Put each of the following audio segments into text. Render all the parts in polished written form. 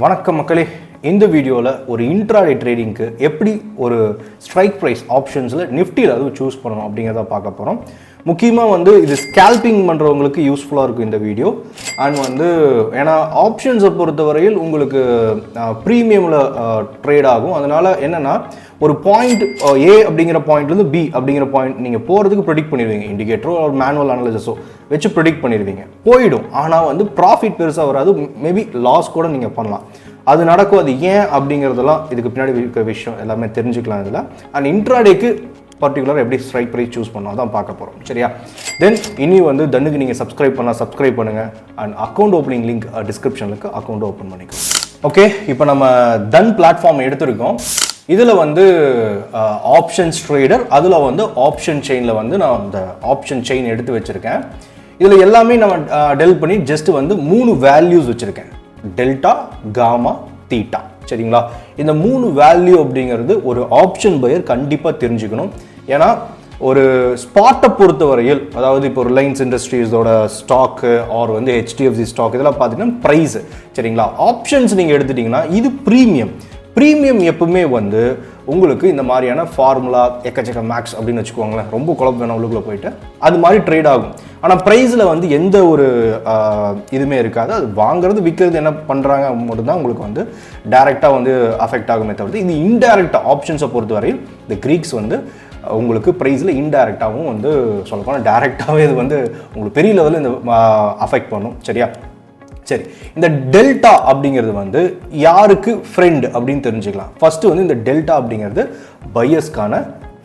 வணக்கம் மக்களே, இந்த வீடியோவில் ஒரு இன்ட்ராடே ட்ரேடிங்க்கு எப்படி ஒரு ஸ்ட்ரைக் ப்ரைஸ் ஆப்ஷன்ஸில் நிஃப்டியில் அதுவும் சூஸ் பண்ணணும் அப்படிங்கிறத பார்க்க போகிறோம். முக்கியமாக இது ஸ்கேல்பிங் பண்ணுறவங்களுக்கு யூஸ்ஃபுல்லாக இருக்கும் இந்த வீடியோ. அண்ட் ஏன்னா ஆப்ஷன்ஸை பொறுத்தவரையில் உங்களுக்கு ப்ரீமியமில் ட்ரேட் ஆகும். அதனால் என்னென்னா ஒரு பாயிண்ட் ஏ அப்படிங்கிற பாயிண்ட்லேருந்து பி அப்படிங்கிற பாயிண்ட் நீங்கள் போகிறதுக்கு ப்ரெடிக்ட் பண்ணிடுவீங்க. இண்டிகேட்டரோ ஒரு மேனுவல் அனாலிசிஸோ வச்சு ப்ரெடிக்ட் பண்ணிடுவீங்க, போயிடும். ஆனால் ப்ராஃபிட் பெருசாக வராது, மேபி லாஸ் கூட நீங்கள் பண்ணலாம். அது நடக்கும். அது ஏன் அப்படிங்கிறதெல்லாம் இதுக்கு பின்னாடி இருக்கிற விஷயம் எல்லாமே தெரிஞ்சுக்கலாம் இதில். அண்ட் இன்ட்ராடேக்கு பர்டிகுலராக எப்படி ஸ்ட்ரைக் ப்ரைஸ் சூஸ் பண்ணோம் அதான் பார்க்க போகிறோம். சரியா? தென் இனி தன்னுக்கு நீங்கள் சப்ஸ்கிரைப் பண்ணுங்கள். அண்ட் அக்கௌண்ட் ஓப்பனிங் லிங்க் டிஸ்கிரிப்ஷனுக்கு அக்கௌண்ட் ஓப்பன் பண்ணிக்கோங்க. ஓகே, இப்போ நம்ம தன் பிளாட்ஃபார்ம் எடுத்திருக்கோம். இதில் ஆப்ஷன்ஸ் ட்ரேடர், அதில் ஆப்ஷன் செயினில் நான் அந்த ஆப்ஷன் செயின் எடுத்து வச்சுருக்கேன். இதில் எல்லாமே நம்ம டெல் பண்ணி ஜஸ்ட் 3 வேல்யூஸ் வச்சுருக்கேன்: டெல்டா, காமா, தீட்டா. சரிங்களா? இந்த 3 வேல்யூ அப்படிங்கிறது ஒரு ஆப்ஷன் பையர் கண்டிப்பாக தெரிஞ்சுக்கணும். ஏன்னா ஒரு ஸ்பாட்டை பொறுத்தவரையில், அதாவது இப்போ ரிலையன்ஸ் இண்டஸ்ட்ரீஸோட ஸ்டாக்கு ஆர் HDFC ஸ்டாக் இதெல்லாம் பார்த்தீங்கன்னா ப்ரைஸு. சரிங்களா? ஆப்ஷன்ஸ் நீங்கள் எடுத்துட்டிங்கன்னா இது ப்ரீமியம் எப்பவுமே உங்களுக்கு இந்த மாதிரியான ஃபார்முலா எக்கச்சக்க மேக்ஸ் அப்படின்னு வச்சுக்கோங்களேன், ரொம்ப குழப்பம் வேணும் உள்ளுக்குள்ளே போயிட்டு அது மாதிரி ட்ரேட் ஆகும். ஆனால் ப்ரைஸில் எந்த ஒரு இதுவுமே இருக்காது. அது வாங்குறது விற்கிறது என்ன பண்ணுறாங்க மட்டும்தான் உங்களுக்கு டைரெக்டாக அஃபெக்ட் ஆகுமே தவிர்த்து, இது இன்டைரக்டாக ஆப்ஷன்ஸை பொறுத்தவரையில் இந்த க்ரீக்ஸ் உங்களுக்கு ப்ரைஸில் இன்டைரக்டாகவும் சொல்லப்போனால் டைரெக்டாகவே இது உங்களுக்கு பெரிய லெவலில் இந்த அஃபெக்ட் பண்ணும். சரியா? சரி, இந்த டெல்டா அப்படிங்கிறது யாருக்கு ஃப்ரெண்ட் அப்படின்னு தெரிஞ்சுக்கலாம். ஃபர்ஸ்ட் இந்த டெல்டா அப்படிங்கிறது பையர்ஸ்க்கான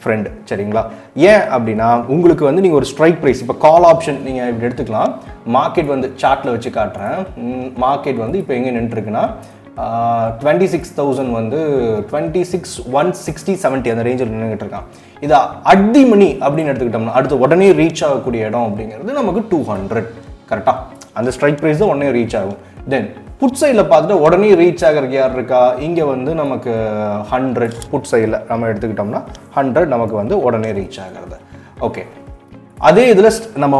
ஃப்ரெண்டு. சரிங்களா? ஏன் அப்படின்னா உங்களுக்கு நீங்கள் ஒரு ஸ்ட்ரைக் ப்ரைஸ், இப்போ கால் ஆப்ஷன் நீங்கள் இப்படி எடுத்துக்கலாம். மார்க்கெட் சார்ட்டில் வச்சு காட்டுறேன். மார்க்கெட் இப்போ எங்கே நின்றுருக்குன்னா 26,000 26,160-70 அந்த ரேஞ்சில் நின்றுகிட்டு இருக்கான். இது அட் மணி அப்படின்னு எடுத்துக்கிட்டோம்னா அடுத்து உடனே ரீச் ஆகக்கூடிய இடம் அப்படிங்கிறது நமக்கு 200. கரெக்டாக? அந்த ஸ்ட்ரைக் ப்ரைஸ் தான் உடனே ரீச் ஆகும். தென் புட் சைடில் பார்த்துட்டு உடனே ரீச் ஆகிறதுக்கு யார் இருக்கா? இங்கே நமக்கு 100 புட் சைடில் நம்ம எடுத்துக்கிட்டோம்னா 100 நமக்கு உடனே ரீச் ஆகிறது. ஓகே, அதே இதில் நம்ம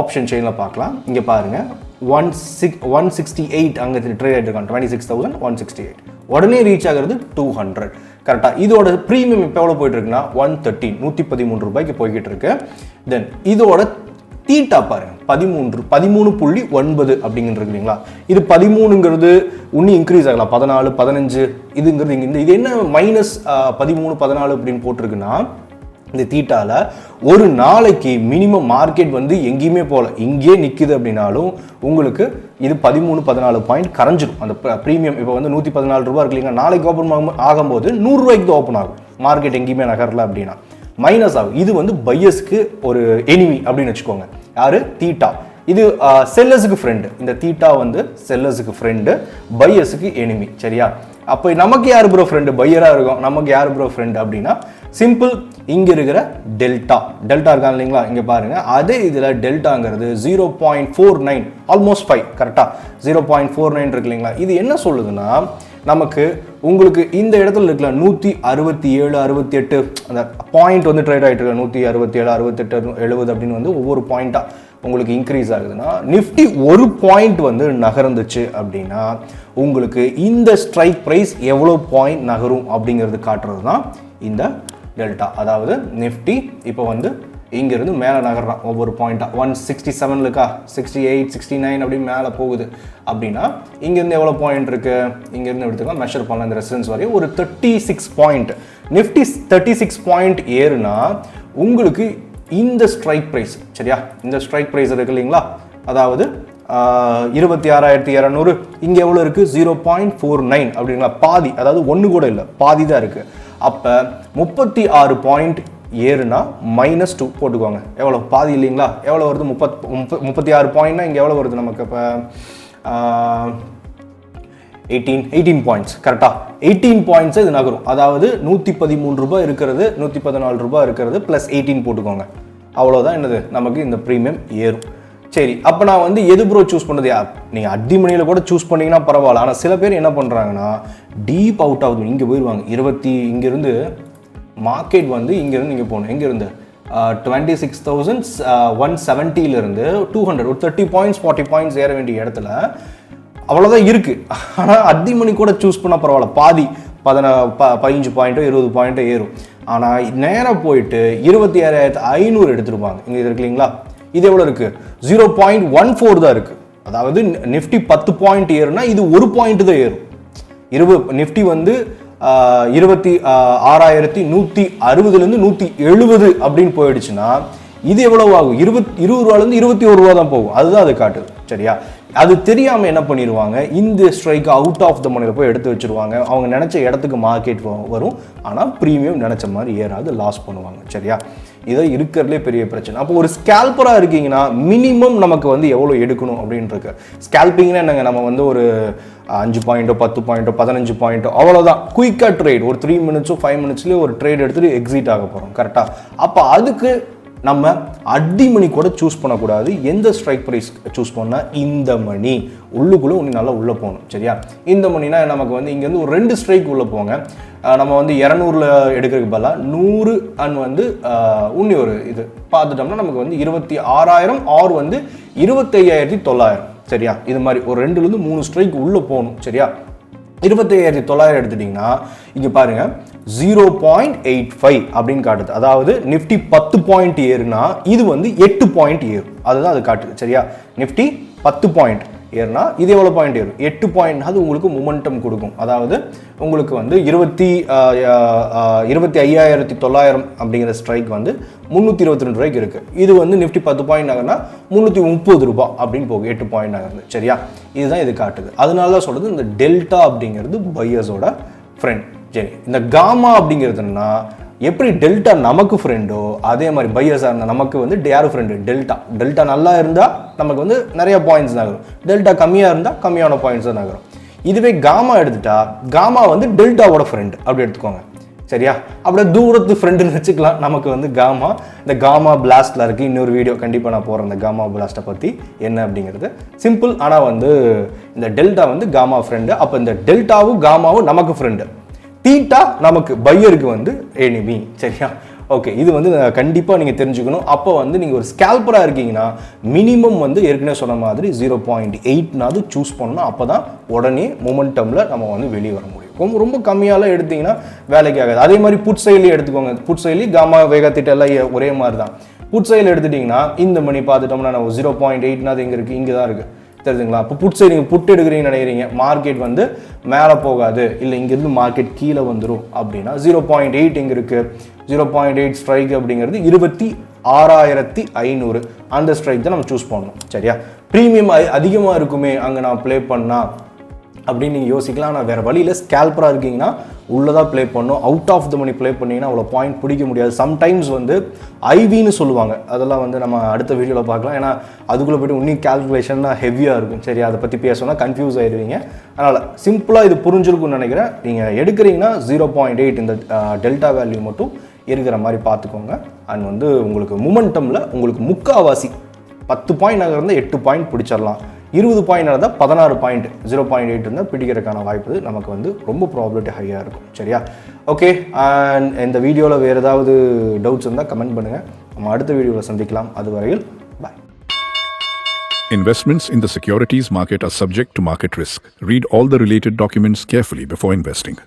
ஆப்ஷன் செயினில் பார்க்கலாம். இங்கே பாருங்கள், 168 அங்கே ட்ரேட் ஆகிட்டு இருக்கான். 26,168 உடனே ரீச் ஆகிறது 200. கரெக்டாக? இதோட ப்ரீமியம் இப்போ எவ்வளோ போயிட்டு இருக்குன்னா 113 ரூபாய்க்கு போய்கிட்டு இருக்கு. தென் இதோட தீட்டா பாருங்க 13.9 அப்படிங்கிறது இல்லைங்களா? இது 13ங்கிறது இன்னும் இன்க்ரீஸ் ஆகலாம், 14, 15 இதுங்கிறது இங்கே இது என்ன -13, 14 அப்படின்னு போட்டிருக்குன்னா, இந்த தீட்டால ஒரு நாளைக்கு மினிமம் மார்க்கெட் எங்கேயுமே போகல, இங்கே நிற்குது அப்படின்னாலும் உங்களுக்கு இது 13, 14 பாயிண்ட் கரைஞ்சிடும். அந்த ப்ரீமியம் இப்போ 114 ரூபா இருக்கு இல்லைங்களா? நாளைக்கு ஓப்பன் ஆகும்போது 100 ரூபாய்க்கு தான் ஓப்பன் ஆகும். மார்க்கெட் எங்கேயுமே நகரல அப்படின்னா மைனஸ் ஆகும். இது பையர்ஸ்க்கு ஒரு எனிமி அப்படின்னு வச்சுக்கோங்க. யாரு? தீட்டா. இது செல்லர்ஸுக்கு ஃப்ரெண்டு. இந்த தீட்டா செல்லர்ஸுக்கு ஃப்ரெண்டு, பையர்ஸுக்கு எனிமி. சரியா? அப்போ நமக்கு யார் ப்ரோ ஃப்ரெண்டு? பையராக இருக்கும். நமக்கு யார் ப்ரோ ஃப்ரெண்டு அப்படின்னா சிம்பிள், இங்கே இருக்கிற டெல்டா இருக்காங்க இல்லைங்களா? இங்கே பாருங்க, அதே இதில் டெல்டாங்கிறது 0.49 ஆல்மோஸ்ட் 5. கரெக்டாக? 0.49 இருக்கு இல்லைங்களா? இது என்ன சொல்லுதுன்னா, நமக்கு உங்களுக்கு இந்த இடத்துல இருக்கல 167, 68 அந்த பாயிண்ட் ட்ரேட் ஆகிட்டு இருக்கு. 167, 68, 70 அப்படின்னு ஒவ்வொரு பாயிண்ட்டாக உங்களுக்கு இன்க்ரீஸ் ஆகுதுன்னா, நிஃப்டி ஒரு பாயிண்ட் நகர்ந்துச்சு அப்படின்னா உங்களுக்கு இந்த ஸ்ட்ரைக் ப்ரைஸ் எவ்வளோ பாயிண்ட் நகரும் அப்படிங்கிறது காட்டுறது தான் இந்த டெல்டா. அதாவது நிஃப்டி இப்போ இங்கிருந்து மேலே நகர்றான் ஒவ்வொரு பாயிண்ட்டாக. 167 இருக்கா, 68, 69 அப்படின்னு மேலே போகுது அப்படின்னா இங்கேருந்து எவ்வளோ பாயிண்ட் இருக்குது? இங்கேருந்து எடுத்துக்கலாம், மெஷர் பண்ணலாம் இந்த ரெசிடன்ஸ் வரையும். ஒரு 36 பாயிண்ட் நிஃப்டி 36 பாயிண்ட் ஏறுனா உங்களுக்கு இந்த ஸ்ட்ரைக் ப்ரைஸ், சரியா? இந்த ஸ்ட்ரைக் ப்ரைஸ் இருக்கு இல்லைங்களா? அதாவது 26,200 இங்கே எவ்வளோ இருக்குது? 0.49 அப்படிங்களா? பாதி, அதாவது ஒன்று கூட இல்லை, பாதி தான் இருக்குது. அப்போ 36 பாயிண்ட் ஏறுனா -2 போட்டுக்கோங்க. எவ்வளோ? பாதி இல்லைங்களா? எவ்வளோ வருது? 36 பாயிண்ட்னா இங்கே எவ்வளோ வருது நமக்கு? இப்போ 18 பாயிண்ட்ஸ். கரெக்டாக? 18 பாயிண்ட்ஸ் இது நகரும். அதாவது 113 ரூபாய் இருக்கிறது, 114 ரூபாய் இருக்கிறது ப்ளஸ் 18 போட்டுக்கோங்க. அவ்வளோதான் என்னது நமக்கு இந்த ப்ரீமியம் ஏறும். சரி, அப்போ நான் எது ப்ரோ சூஸ் பண்ணுறது? நீங்கள் அடி மணியில் கூட சூஸ் பண்ணிங்கன்னா பரவாயில்ல. ஆனால் சில பேர் என்ன பண்ணுறாங்கன்னா டீப் அவுட் ஆகுது, இங்கே போயிடுவாங்க. இங்கேருந்து மார்க்கெட் இங்கேருந்து இங்கே போகணும். எங்கேருந்து 26,170 200 ஒரு 30 பாயிண்ட்ஸ் 40 பாயிண்ட்ஸ் ஏற வேண்டிய இடத்துல அவ்வளோதான் இருக்குது. ஆனால் அட் தி மணி கூட சூஸ் பண்ணால் பரவாயில்ல, பாதி 15 பாயிண்ட்டோ 20 பாயிண்ட்டோ ஏறும். ஆனால் நேராக போயிட்டு 26,500 எடுத்துருப்பாங்க. இங்கே இது இருக்கு இல்லைங்களா, இது எவ்வளோ இருக்குது? 0.14 தான் இருக்குது. அதாவது நிஃப்டி 10 பாயிண்ட் ஏறுனா இது 1 பாயிண்ட் தான் ஏறும். நிஃப்டி வந்து 26,160லேருந்து 170 அப்படின்னு போயிடுச்சுன்னா இது எவ்வளவு ஆகும்? 20 ரூபாலேருந்து 21 ரூபா தான் போகும். அதுதான் அது காட்டுது. சரியா? அது தெரியாமல் என்ன பண்ணிடுவாங்க, இந்த ஸ்ட்ரைக்கு அவுட் ஆஃப் த மணியில் போய் எடுத்து வச்சுருவாங்க. அவங்க நினச்ச இடத்துக்கு மார்க்கெட் வரும், ஆனால் ப்ரீமியம் நினச்ச மாதிரி ஏறாது, லாஸ் பண்ணுவாங்க. சரியா? இதை இருக்கிறதுலே பெரிய பிரச்சனை. அப்போ ஒரு ஸ்கேல்பராக இருக்கீங்கன்னா மினிமம் நமக்கு வந்து எவ்வளோ எடுக்கணும் அப்படின்ட்டு. ஸ்கேல்பிங்னா என்னங்க, நம்ம வந்து ஒரு 5 பாயிண்ட்டோ 10 பாயிண்ட்டோ 15 பாயிண்ட்டோ அவ்வளோதான் குயிக்காக ட்ரேட், ஒரு 3 மினிட்ஸோ 5 மினிட்ஸ்லேயே ஒரு ட்ரேட் எடுத்துகிட்டு எக்ஸிட் ஆக போகிறோம். கரெக்டாக? அப்போ அதுக்கு நம்ம அடி மணி கூட சூஸ் பண்ணக்கூடாது. எந்த ஸ்ட்ரைக் ப்ரைஸ் சூஸ் பண்ணால் இந்த மணி உள்ளுக்குள்ளே ஒன்று நல்லா உள்ளே போகணும். சரியா? இந்த மணினா நமக்கு வந்து இங்கேருந்து ஒரு 2 ஸ்ட்ரைக் உள்ளே போங்க. நம்ம வந்து 200 எடுக்கிறதுக்கு பதிலாக 100 அண்ட் வந்து இன்னி ஒரு இது பார்த்துட்டோம்னா நமக்கு வந்து 26,000 ஆர் வந்து 25,900. சரியா? இது மாதிரி ஒரு 2லேருந்து 3 ஸ்ட்ரைக் உள்ளே போகணும். சரியா? 25,900 எடுத்துட்டிங்கன்னா இங்கே பாருங்கள் 0.85 அப்படின்னு காட்டுது. அதாவது நிஃப்டி 10 பாயிண்ட் ஏறுனா இது வந்து 8 பாயிண்ட் ஏறும். அதுதான் அது காட்டுது. சரியா? நிஃப்டி 10 பாயிண்ட் ஏறுனா இது எவ்வளோ பாயிண்ட் ஏறும்? 8 பாயிண்ட். அது உங்களுக்கு மொமெண்டம் கொடுக்கும். அதாவது உங்களுக்கு வந்து 25,900 அப்படிங்கிற ஸ்ட்ரைக் வந்து 322 ரூபாய்க்கு இருக்குது. இது வந்து நிஃப்டி 10 பாயிண்ட் நகர்னா 330 ரூபாய் அப்படின்னு போகும், 8 பாயிண்ட் நகர்ந்து. சரியா? இதுதான் இது காட்டுது. அதனால தான் சொல்கிறது இந்த டெல்டா அப்படிங்கிறது பையர்ஸோட ஃப்ரெண்ட். சரி, இந்த காமா அப்படிங்கிறதுனா எப்படி டெல்டா நமக்கு ஃப்ரெண்டோ அதே மாதிரி பையர்ஸாக இருந்தால் நமக்கு வந்து யார் ஃப்ரெண்டு? டெல்டா நல்லா இருந்தால் நமக்கு வந்து நிறைய பாயிண்ட்ஸ் நகரும், டெல்டா கம்மியாக இருந்தால் கம்மியான பாயிண்ட்ஸ் தான் நகரும். இதுவே காமா எடுத்துட்டா காமா வந்து டெல்டாவோட ஃப்ரெண்டு அப்படி எடுத்துக்கோங்க. சரியா? அப்படியே தூரத்து ஃப்ரெண்டுன்னு வச்சுக்கலாம். நமக்கு வந்து காமா, இந்த காமா பிளாஸ்டில் இருக்குது. இன்னொரு வீடியோ கண்டிப்பாக நான் போகிறேன் இந்த காமா பிளாஸ்ட்டை பற்றி என்ன அப்படிங்கிறது. சிம்பிள். ஆனால் வந்து இந்த டெல்டா வந்து காமா ஃப்ரெண்டு. அப்போ இந்த டெல்டாவும் காமாவும் நமக்கு ஃப்ரெண்டு, தீட்டா நமக்கு பையருக்கு வந்து எனிமி. சரியா? ஓகே, இது வந்து கண்டிப்பாக நீங்கள் தெரிஞ்சுக்கணும். அப்போ வந்து நீங்கள் ஒரு ஸ்கேல்பராக இருக்கீங்கன்னா மினிமம் வந்து ஏற்கனவே சொன்ன மாதிரி 0.8 சூஸ் பண்ணணும். அப்போ தான் உடனே மொமெண்டமில் நம்ம வந்து வெளியே வர முடியும். ரொம்ப கம்மியாலாம் எடுத்திங்கன்னா வேலைக்கு ஆகாது. அதே மாதிரி புட் சைட்லேயே எடுத்துக்கோங்க. புட் சைட்லேயும் காமா வேகத்திட்ட எல்லாம் ஒரே மாதிரி தான். புட் சைடில் எடுத்துட்டிங்கன்னா இந்த மணி பார்த்துட்டோம்னா நம்ம 0.8 எங்கே இருக்குது? இங்கே தான் இருக்குது. தெரிஞ்சுங்களா? அப்போ புட் சைடு நீங்கள் புட் எடுக்கிறீங்கன்னு நினைக்கிறீங்க, மார்க்கெட் வந்து மேலே போகாது, இல்லை இங்கேருந்து மார்க்கெட் கீழே வந்துடும் அப்படின்னா 0.8 எங்கே இருக்குது? 0.8 ஸ்ட்ரைக் அப்படிங்கிறது 26,500. அந்த ஸ்ட்ரைக் தான் நம்ம சூஸ் பண்ணணும். சரியா? ப்ரீமியம் அதிகமாக இருக்குமே அங்கே நான் ப்ளே பண்ணால் அப்படின்னு நீங்கள் யோசிக்கலாம். ஆனால் வேறு வழியில் ஸ்கேல்பராக இருக்கீங்கன்னா உள்ளதாக ப்ளே பண்ணணும். Out of the money play பண்ணிங்கன்னா அவ்வளோ பாயிண்ட் பிடிக்க முடியாது. சம்டைம்ஸ் வந்து ஐவின்னு சொல்லுவாங்க, அதெல்லாம் வந்து நம்ம அடுத்த வீடியோவில் பார்க்கலாம். ஏன்னா அதுக்குள்ளே போய்ட்டு இன்னும் கேல்குலேஷன்னா ஹெவியாக இருக்கும். சரி, அதை பற்றி பேசணும்னா கன்ஃபியூஸ் ஆகிடுவீங்க. அதனால் சிம்பிளாக இது புரிஞ்சிருக்குன்னு நினைக்கிறேன். நீங்கள் எடுக்கிறீங்கன்னா 0.8 இந்த டெல்டா வேல்யூ மட்டும் இருக்கிற மாதிரி பார்த்துக்கோங்க. அண்ட் வந்து உங்களுக்கு மொமெண்டமில் உங்களுக்கு முக்கால்வாசி 10 பாயிண்ட் நகர்ந்து 8 பாயிண்ட் பிடிச்சிடலாம். 20 பாயிண்ட் இருந்தால் 16 பாயிண்ட் 0.8 இருந்தால் பிடிக்கிறதுக்கான வாய்ப்பு நமக்கு வந்து ரொம்ப ப்ராபபிலிட்டி ஹையாக இருக்கும். சரியா? ஓகே, அண்ட் இந்த வீடியோவில் வேறு ஏதாவது டவுட்ஸ் இருந்தால் கமெண்ட் பண்ணுங்கள். நம்ம அடுத்த வீடியோவில் சந்திக்கலாம். அதுவரையில் பாய். Investments in the securities market are subject to market risk. Read all the related documents carefully before investing.